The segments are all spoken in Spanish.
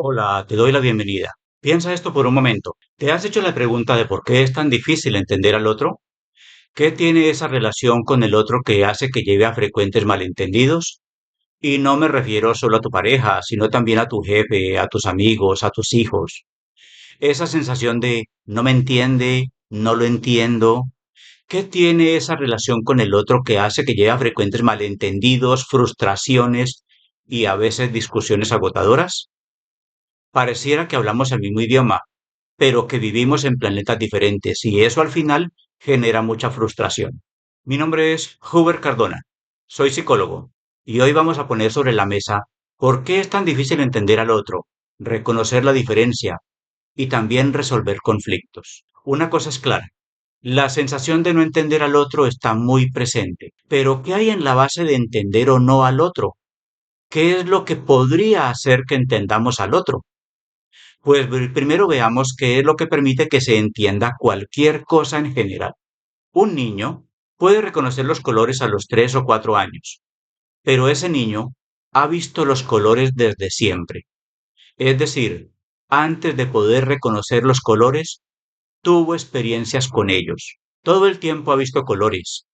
Hola, te doy la bienvenida. Piensa esto por un momento. ¿Te has hecho la pregunta de por qué es tan difícil entender al otro? ¿Qué tiene esa relación con el otro que hace que lleve a frecuentes malentendidos? Y no me refiero solo a tu pareja, sino también a tu jefe, a tus amigos, a tus hijos. Esa sensación de no me entiende, no lo entiendo. ¿Qué tiene esa relación con el otro que hace que lleve a frecuentes malentendidos, frustraciones y a veces discusiones agotadoras? Pareciera que hablamos el mismo idioma, pero que vivimos en planetas diferentes y eso al final genera mucha frustración. Mi nombre es Hubert Cardona, soy psicólogo y hoy vamos a poner sobre la mesa por qué es tan difícil entender al otro, reconocer la diferencia y también resolver conflictos. Una cosa es clara, la sensación de no entender al otro está muy presente, pero ¿qué hay en la base de entender o no al otro? ¿Qué es lo que podría hacer que entendamos al otro? Pues primero veamos qué es lo que permite que se entienda cualquier cosa en general. Un niño puede reconocer los colores a los 3 o 4 años, pero ese niño ha visto los colores desde siempre. Es decir, antes de poder reconocer los colores, tuvo experiencias con ellos. Todo el tiempo ha visto colores.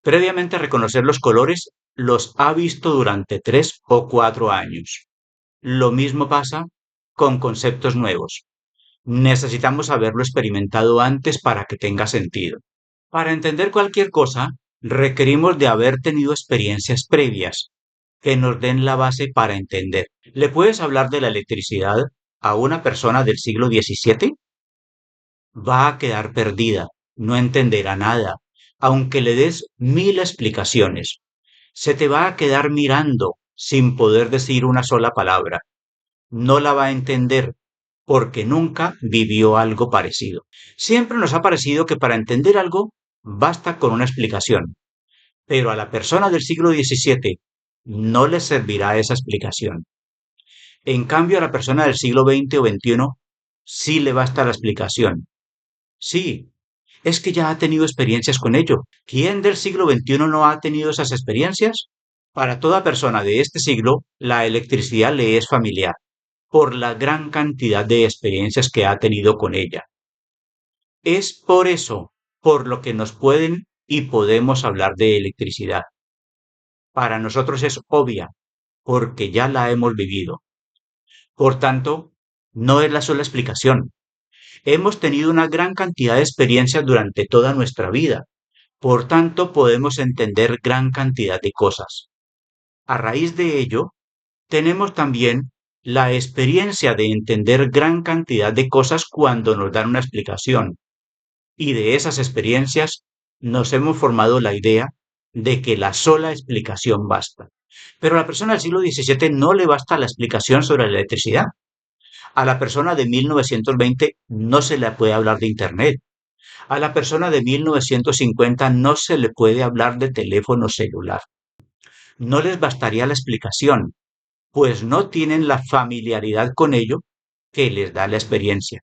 Previamente a reconocer los colores, los ha visto durante 3 o 4 años. Lo mismo pasa con conceptos nuevos. Necesitamos haberlo experimentado antes para que tenga sentido. Para entender cualquier cosa, requerimos de haber tenido experiencias previas que nos den la base para entender. ¿Le puedes hablar de la electricidad a una persona del siglo XVII? Va a quedar perdida, no entenderá nada, aunque le des 1000 explicaciones. Se te va a quedar mirando sin poder decir una sola palabra. No la va a entender porque nunca vivió algo parecido. Siempre nos ha parecido que para entender algo basta con una explicación, pero a la persona del siglo XVII no le servirá esa explicación. En cambio, a la persona del siglo XX o XXI sí le basta la explicación. Sí, es que ya ha tenido experiencias con ello. ¿Quién del siglo XXI no ha tenido esas experiencias? Para toda persona de este siglo, la electricidad le es familiar por la gran cantidad de experiencias que ha tenido con ella. Es por eso por lo que nos pueden y podemos hablar de electricidad. Para nosotros es obvia, porque ya la hemos vivido. Por tanto, no es la sola explicación. Hemos tenido una gran cantidad de experiencias durante toda nuestra vida. Por tanto, podemos entender gran cantidad de cosas. A raíz de ello, tenemos también la experiencia de entender gran cantidad de cosas cuando nos dan una explicación. Y de esas experiencias nos hemos formado la idea de que la sola explicación basta. Pero a la persona del siglo XVII no le basta la explicación sobre la electricidad. A la persona de 1920 no se le puede hablar de Internet. A la persona de 1950 no se le puede hablar de teléfono celular. No les bastaría la explicación, pues no tienen la familiaridad con ello que les da la experiencia.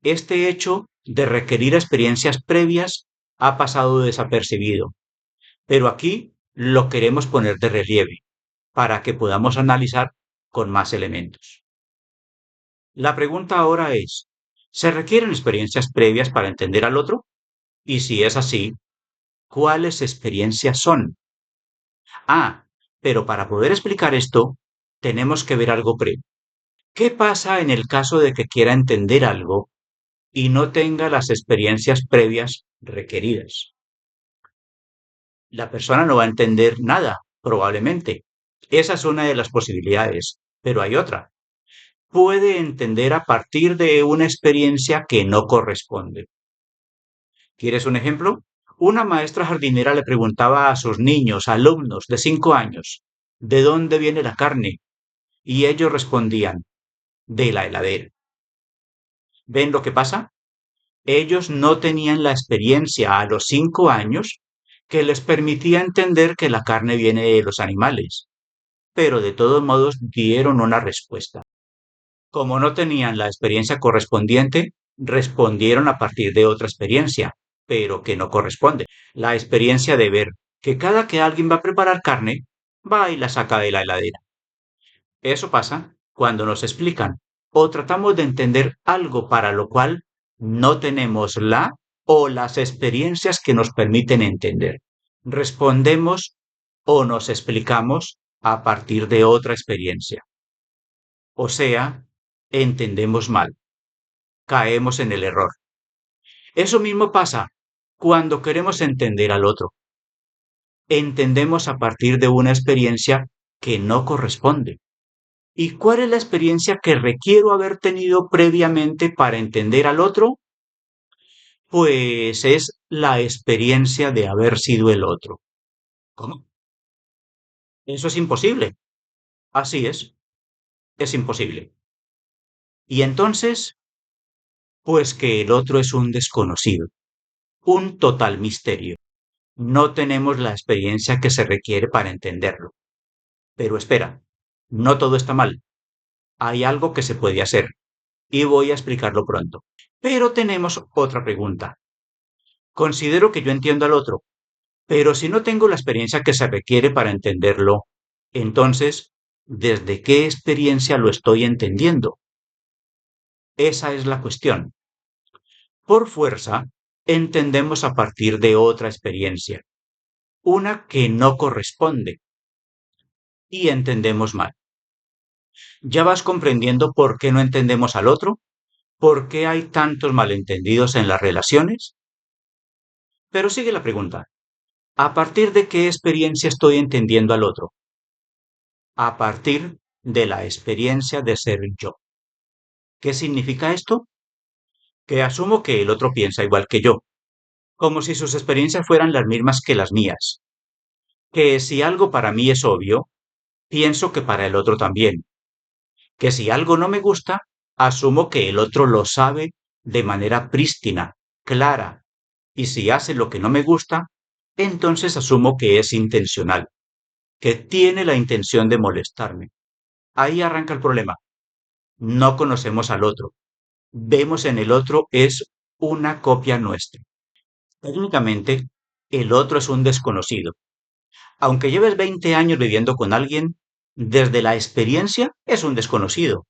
Este hecho de requerir experiencias previas ha pasado desapercibido, pero aquí lo queremos poner de relieve para que podamos analizar con más elementos. La pregunta ahora es, ¿se requieren experiencias previas para entender al otro? Y si es así, ¿cuáles experiencias son? Ah, pero para poder explicar esto, tenemos que ver algo previo. ¿Qué pasa en el caso de que quiera entender algo y no tenga las experiencias previas requeridas? La persona no va a entender nada, probablemente. Esa es una de las posibilidades, pero hay otra. Puede entender a partir de una experiencia que no corresponde. ¿Quieres un ejemplo? Una maestra jardinera le preguntaba a sus niños, alumnos de 5 años, ¿de dónde viene la carne? Y ellos respondían, de la heladera. ¿Ven lo que pasa? Ellos no tenían la experiencia a los 5 años que les permitía entender que la carne viene de los animales, pero de todos modos dieron una respuesta. Como no tenían la experiencia correspondiente, respondieron a partir de otra experiencia, pero que no corresponde. La experiencia de ver que cada que alguien va a preparar carne, va y la saca de la heladera. Eso pasa cuando nos explican o tratamos de entender algo para lo cual no tenemos la o las experiencias que nos permiten entender. Respondemos o nos explicamos a partir de otra experiencia. O sea, entendemos mal, caemos en el error. Eso mismo pasa cuando queremos entender al otro. Entendemos a partir de una experiencia que no corresponde. ¿Y cuál es la experiencia que requiero haber tenido previamente para entender al otro? Pues es la experiencia de haber sido el otro. ¿Cómo? Eso es imposible. Así es imposible. Y entonces, pues que el otro es un desconocido, un total misterio. No tenemos la experiencia que se requiere para entenderlo. Pero espera, no todo está mal. Hay algo que se puede hacer, y voy a explicarlo pronto. Pero tenemos otra pregunta. Considero que yo entiendo al otro, pero si no tengo la experiencia que se requiere para entenderlo, entonces, ¿desde qué experiencia lo estoy entendiendo? Esa es la cuestión. Por fuerza, entendemos a partir de otra experiencia, una que no corresponde, y entendemos mal. ¿Ya vas comprendiendo por qué no entendemos al otro? ¿Por qué hay tantos malentendidos en las relaciones? Pero sigue la pregunta. ¿A partir de qué experiencia estoy entendiendo al otro? A partir de la experiencia de ser yo. ¿Qué significa esto? Que asumo que el otro piensa igual que yo, como si sus experiencias fueran las mismas que las mías. Que si algo para mí es obvio, pienso que para el otro también. Que si algo no me gusta, asumo que el otro lo sabe de manera prístina, clara, y si hace lo que no me gusta, entonces asumo que es intencional, que tiene la intención de molestarme. Ahí arranca el problema. No conocemos al otro. Vemos en el otro es una copia nuestra. Técnicamente, el otro es un desconocido. Aunque lleves 20 años viviendo con alguien, desde la experiencia es un desconocido.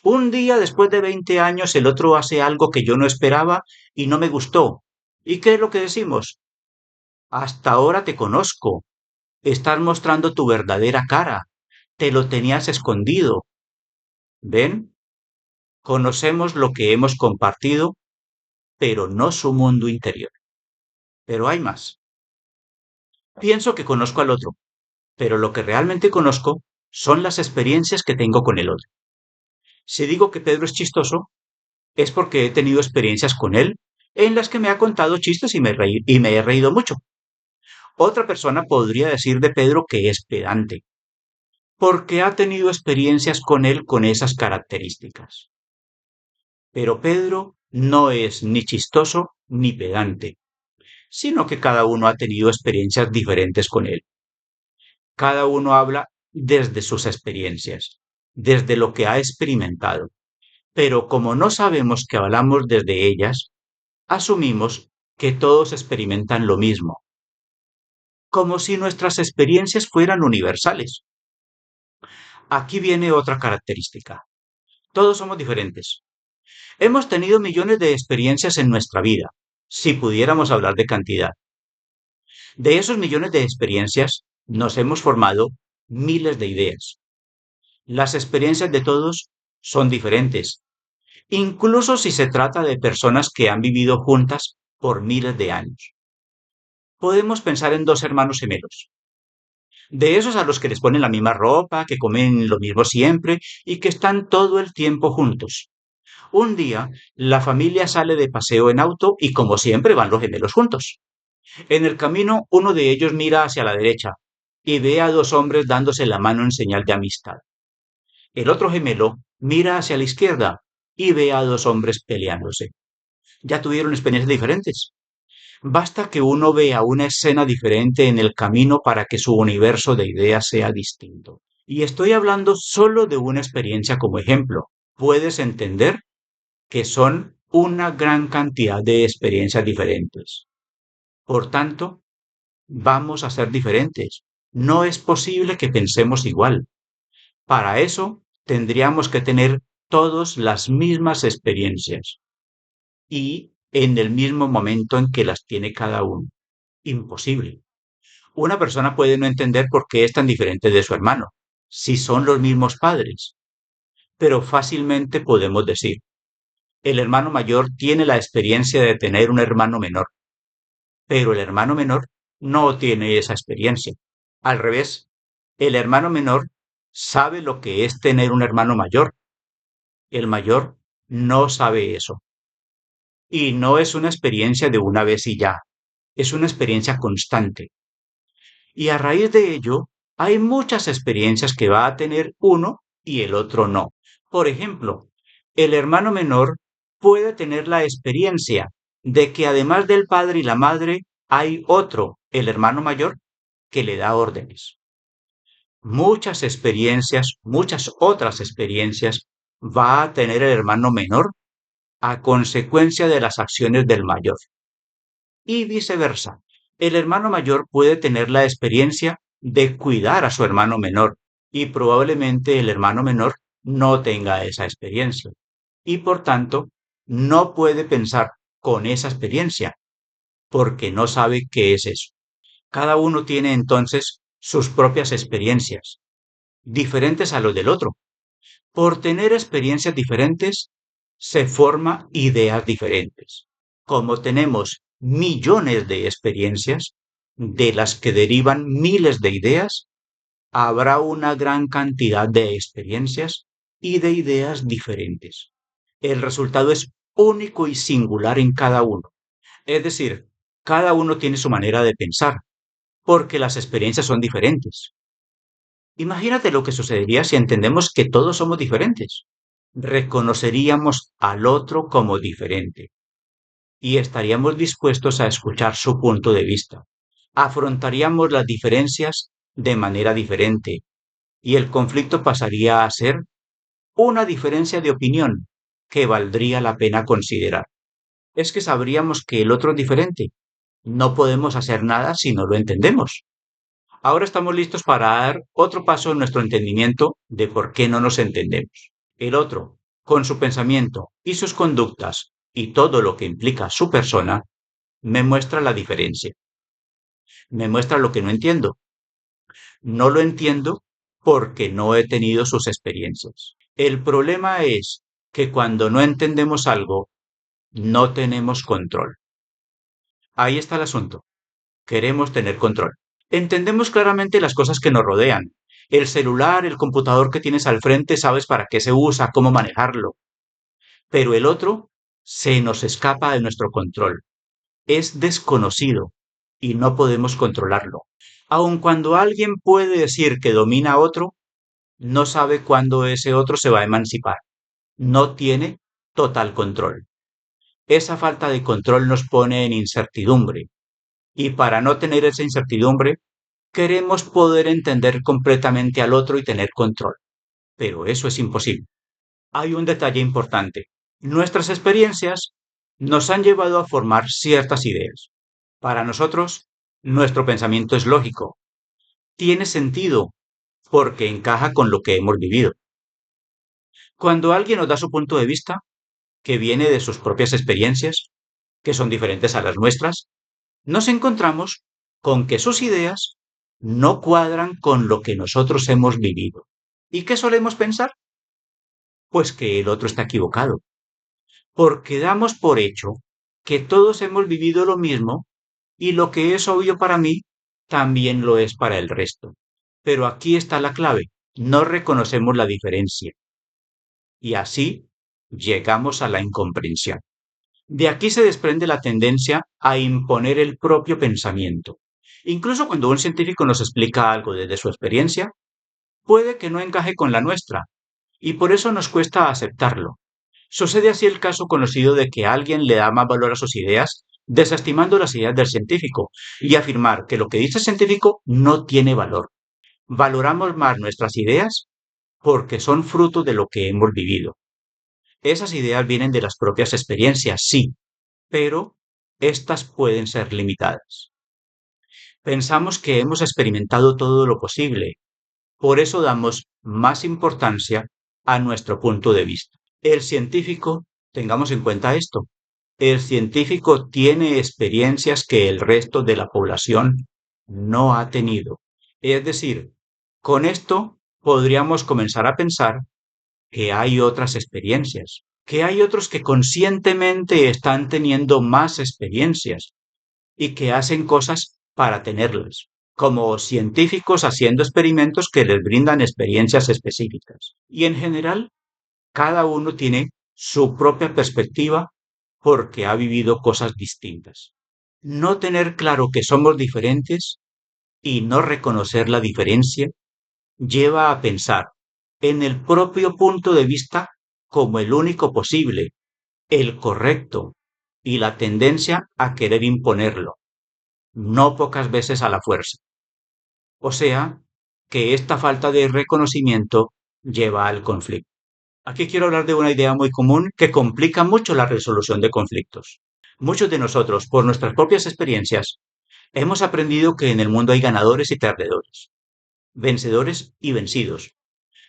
Un día después de 20 años el otro hace algo que yo no esperaba y no me gustó. ¿Y qué es lo que decimos? Hasta ahora te conozco. Estás mostrando tu verdadera cara. Te lo tenías escondido. ¿Ven? Conocemos lo que hemos compartido, pero no su mundo interior. Pero hay más. Pienso que conozco al otro, pero lo que realmente conozco son las experiencias que tengo con el otro. Si digo que Pedro es chistoso, es porque he tenido experiencias con él en las que me ha contado chistes y me he reído mucho. Otra persona podría decir de Pedro que es pedante, porque ha tenido experiencias con él con esas características. Pero Pedro no es ni chistoso ni pedante, sino que cada uno ha tenido experiencias diferentes con él. Cada uno habla desde sus experiencias, desde lo que ha experimentado. Pero como no sabemos que hablamos desde ellas, asumimos que todos experimentan lo mismo, como si nuestras experiencias fueran universales. Aquí viene otra característica. Todos somos diferentes. Hemos tenido millones de experiencias en nuestra vida, si pudiéramos hablar de cantidad. De esos millones de experiencias nos hemos formado miles de ideas. Las experiencias de todos son diferentes, incluso si se trata de personas que han vivido juntas por miles de años. Podemos pensar en dos hermanos gemelos, de esos a los que les ponen la misma ropa, que comen lo mismo siempre y que están todo el tiempo juntos. Un día, la familia sale de paseo en auto y como siempre van los gemelos juntos. En el camino, uno de ellos mira hacia la derecha y ve a dos hombres dándose la mano en señal de amistad. El otro gemelo mira hacia la izquierda y ve a dos hombres peleándose. Ya tuvieron experiencias diferentes. Basta que uno vea una escena diferente en el camino para que su universo de ideas sea distinto. Y estoy hablando solo de una experiencia como ejemplo. Puedes entender que son una gran cantidad de experiencias diferentes. Por tanto, vamos a ser diferentes. No es posible que pensemos igual. Para eso, tendríamos que tener todos las mismas experiencias y en el mismo momento en que las tiene cada uno. Imposible. Una persona puede no entender por qué es tan diferente de su hermano, si son los mismos padres, pero fácilmente podemos decir, el hermano mayor tiene la experiencia de tener un hermano menor, pero el hermano menor no tiene esa experiencia. Al revés, el hermano menor sabe lo que es tener un hermano mayor, el mayor no sabe eso. Y no es una experiencia de una vez y ya, es una experiencia constante. Y a raíz de ello, hay muchas experiencias que va a tener uno y el otro no. Por ejemplo, el hermano menor puede tener la experiencia de que además del padre y la madre, hay otro, el hermano mayor, que le da órdenes. Muchas experiencias, muchas otras experiencias va a tener el hermano menor a consecuencia de las acciones del mayor. Y viceversa. El hermano mayor puede tener la experiencia de cuidar a su hermano menor y probablemente el hermano menor no tenga esa experiencia y por tanto no puede pensar con esa experiencia porque no sabe qué es eso. Cada uno tiene entonces sus propias experiencias, diferentes a los del otro. Por tener experiencias diferentes, se forman ideas diferentes. Como tenemos millones de experiencias, de las que derivan miles de ideas, habrá una gran cantidad de experiencias y de ideas diferentes. El resultado es único y singular en cada uno. Es decir, cada uno tiene su manera de pensar, porque las experiencias son diferentes. Imagínate lo que sucedería si entendemos que todos somos diferentes. Reconoceríamos al otro como diferente y estaríamos dispuestos a escuchar su punto de vista. Afrontaríamos las diferencias de manera diferente y el conflicto pasaría a ser una diferencia de opinión que valdría la pena considerar. Es que sabríamos que el otro es diferente. No podemos hacer nada si no lo entendemos. Ahora estamos listos para dar otro paso en nuestro entendimiento de por qué no nos entendemos. El otro, con su pensamiento y sus conductas y todo lo que implica su persona, me muestra la diferencia. Me muestra lo que no entiendo. No lo entiendo porque no he tenido sus experiencias. El problema es que cuando no entendemos algo, no tenemos control. Ahí está el asunto. Queremos tener control. Entendemos claramente las cosas que nos rodean. El celular, el computador que tienes al frente, sabes para qué se usa, cómo manejarlo. Pero el otro se nos escapa de nuestro control. Es desconocido y no podemos controlarlo. Aun cuando alguien puede decir que domina a otro, no sabe cuándo ese otro se va a emancipar. No tiene total control. Esa falta de control nos pone en incertidumbre. Y para no tener esa incertidumbre, queremos poder entender completamente al otro y tener control, pero eso es imposible. Hay un detalle importante. Nuestras experiencias nos han llevado a formar ciertas ideas. Para nosotros, nuestro pensamiento es lógico, tiene sentido, porque encaja con lo que hemos vivido. Cuando alguien nos da su punto de vista, que viene de sus propias experiencias, que son diferentes a las nuestras, nos encontramos con que sus ideas no cuadran con lo que nosotros hemos vivido. ¿Y qué solemos pensar? Pues que el otro está equivocado, porque damos por hecho que todos hemos vivido lo mismo y lo que es obvio para mí también lo es para el resto. Pero aquí está la clave, no reconocemos la diferencia y así llegamos a la incomprensión. De aquí se desprende la tendencia a imponer el propio pensamiento. Incluso cuando un científico nos explica algo desde su experiencia, puede que no encaje con la nuestra, y por eso nos cuesta aceptarlo. Sucede así el caso conocido de que alguien le da más valor a sus ideas, desestimando las ideas del científico, y afirmar que lo que dice el científico no tiene valor. Valoramos más nuestras ideas porque son fruto de lo que hemos vivido. Esas ideas vienen de las propias experiencias, sí, pero estas pueden ser limitadas. Pensamos que hemos experimentado todo lo posible, por eso damos más importancia a nuestro punto de vista. El científico, tengamos en cuenta esto, el científico tiene experiencias que el resto de la población no ha tenido. Es decir, con esto podríamos comenzar a pensar que hay otras experiencias, que hay otros que conscientemente están teniendo más experiencias y que hacen cosas para tenerlas, como científicos haciendo experimentos que les brindan experiencias específicas. Y en general, cada uno tiene su propia perspectiva porque ha vivido cosas distintas. No tener claro que somos diferentes y no reconocer la diferencia lleva a pensar en el propio punto de vista como el único posible, el correcto, y la tendencia a querer imponerlo, no pocas veces a la fuerza. O sea, que esta falta de reconocimiento lleva al conflicto. Aquí quiero hablar de una idea muy común que complica mucho la resolución de conflictos. Muchos de nosotros, por nuestras propias experiencias, hemos aprendido que en el mundo hay ganadores y perdedores, vencedores y vencidos.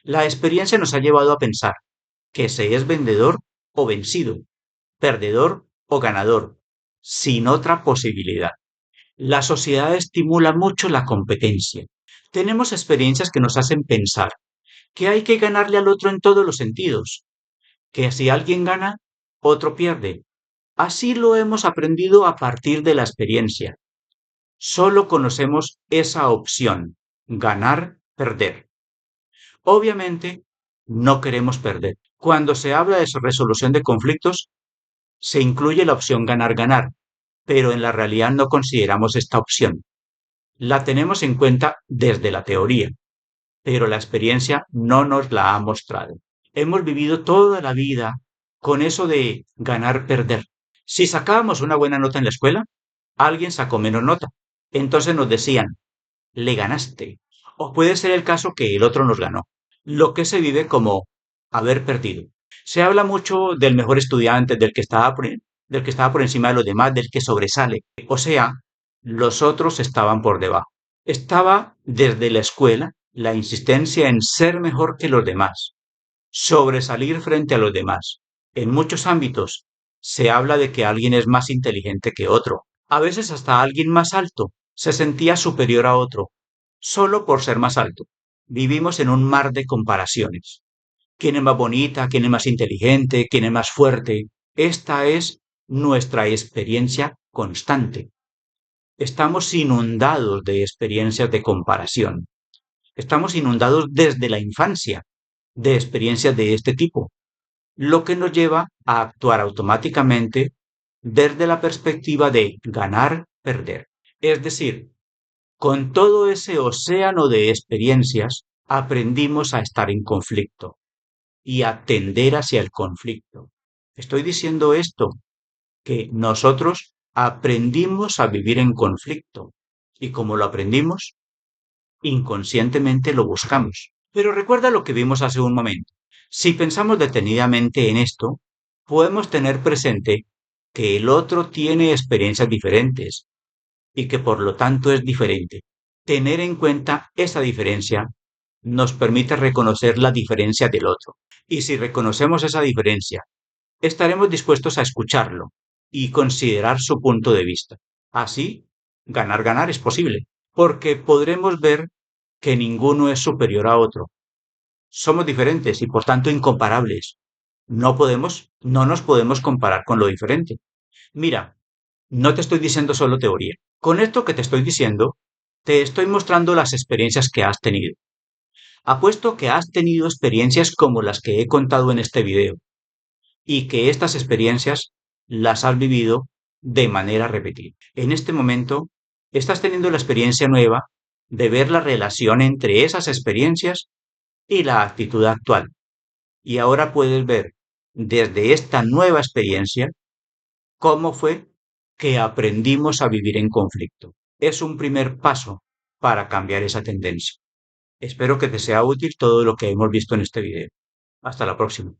La experiencia nos ha llevado a pensar que se es vendedor o vencido, perdedor o ganador, sin otra posibilidad. La sociedad estimula mucho la competencia. Tenemos experiencias que nos hacen pensar que hay que ganarle al otro en todos los sentidos, que si alguien gana, otro pierde. Así lo hemos aprendido a partir de la experiencia. Solo conocemos esa opción, ganar, perder. Obviamente, no queremos perder. Cuando se habla de resolución de conflictos, se incluye la opción ganar-ganar, pero en la realidad no consideramos esta opción. La tenemos en cuenta desde la teoría, pero la experiencia no nos la ha mostrado. Hemos vivido toda la vida con eso de ganar-perder. Si sacábamos una buena nota en la escuela, alguien sacó menos nota. Entonces nos decían, le ganaste. O puede ser el caso que el otro nos ganó. Lo que se vive como haber perdido. Se habla mucho del mejor estudiante, del que estaba por encima de los demás, del que sobresale. O sea, los otros estaban por debajo. Estaba desde la escuela la insistencia en ser mejor que los demás, sobresalir frente a los demás. En muchos ámbitos se habla de que alguien es más inteligente que otro. A veces hasta alguien más alto se sentía superior a otro, solo por ser más alto. Vivimos en un mar de comparaciones. ¿Quién es más bonita? ¿Quién es más inteligente? ¿Quién es más fuerte? Esta es nuestra experiencia constante. Estamos inundados de experiencias de comparación. Estamos inundados desde la infancia de experiencias de este tipo, lo que nos lleva a actuar automáticamente desde la perspectiva de ganar-perder. Es decir, con todo ese océano de experiencias, aprendimos a estar en conflicto y a tender hacia el conflicto. Estoy diciendo esto, que nosotros aprendimos a vivir en conflicto y como lo aprendimos, inconscientemente lo buscamos. Pero recuerda lo que vimos hace un momento. Si pensamos detenidamente en esto, podemos tener presente que el otro tiene experiencias diferentes y que por lo tanto es diferente. Tener en cuenta esa diferencia nos permite reconocer la diferencia del otro. Y si reconocemos esa diferencia, estaremos dispuestos a escucharlo y considerar su punto de vista. Así, ganar-ganar es posible, porque podremos ver que ninguno es superior a otro. Somos diferentes y por tanto incomparables. No nos podemos comparar con lo diferente. Mira, no te estoy diciendo solo teoría. Con esto que te estoy diciendo, te estoy mostrando las experiencias que has tenido. Apuesto que has tenido experiencias como las que he contado en este video y que estas experiencias las has vivido de manera repetida. En este momento, estás teniendo la experiencia nueva de ver la relación entre esas experiencias y la actitud actual. Y ahora puedes ver desde esta nueva experiencia cómo fue que aprendimos a vivir en conflicto. Es un primer paso para cambiar esa tendencia. Espero que te sea útil todo lo que hemos visto en este video. Hasta la próxima.